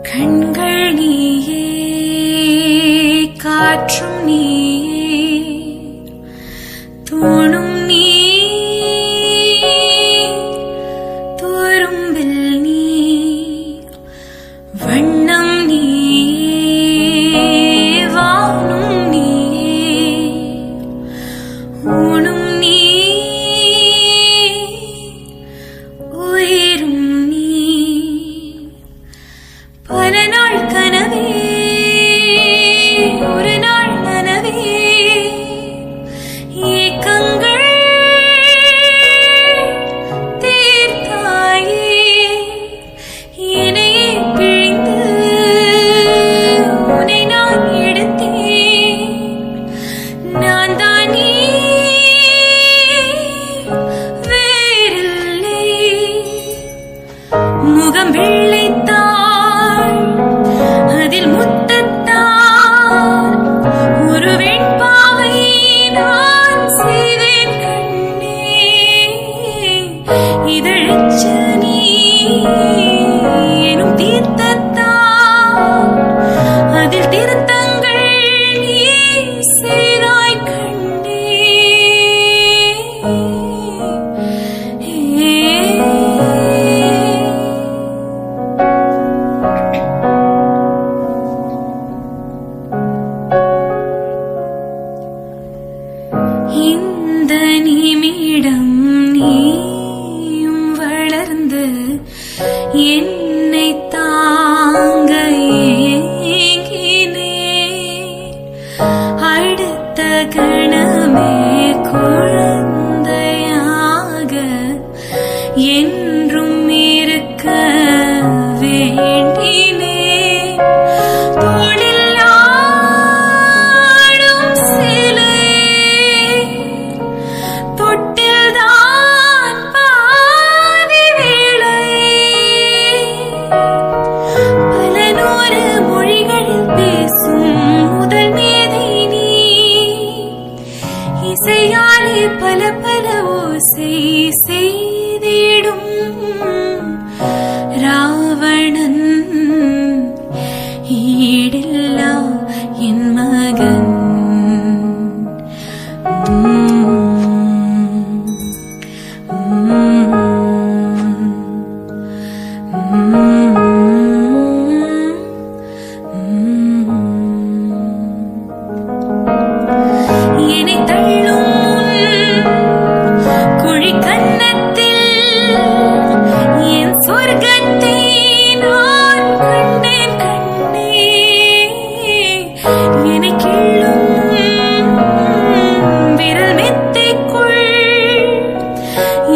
கண்கள் நீயே, காற்றும் நீயே, தோணும் நீ, துரும்பில் நீ, வண்ணம் நீயே, வானும் நீயே, ஊனும் நீ, உயிரும் நீ. பல நாள் கனவே, ஒரு நாள் நனவே, ஏக்கங்கள் தீர்த்தாயே, என்னையே பிழிந்து உன்னை நான் எடுத்தேன். நான் தான் நீ, வேறில்லை. முகம் வெள்ளைத்தாள், அதில் முத்தத்தால் ஒரு வெண்பாவை நான் செய்தேன் கண்ணே. இதழச்ச நீ எனும் தீர்த்தத்தால் அதில் திருத்தங்கள் நீ செய்தாய் கண்ணே. இந்த நிமிடம் நீயும் வளர்ந்து என்னை தாங்க ஏங்கினே. அடுத்த கணமே குழந்தையாக என்றும் இருக்க வேண்டினே. தோளிலாடும் சிலை, தொட்டில்தான் பாதி வேளை. பல நூறு மொழிகளில் பேசும் முதல் மேதை நீ. இசையாலே பல பல ஓசை செய்திடும் ராவணன். ஈடில்லா என் மகன். என்னை தள்ளும் குழி கன்னத்தில் என் சொர்க்கத்தை நான் கண்டேன் கண்ணே. என்னை கிள்ளும் விரல் மெத்தைக்குள்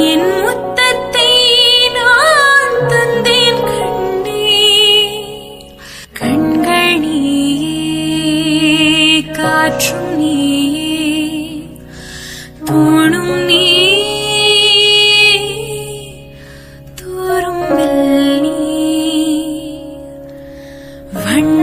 என் முத்தத்தை நான் தந்தேன் கண்ணே. கண்கள் நீயே, காற்றும் நீயே, தோணும் நீ, துரும்பில் நீ, வண்ணம்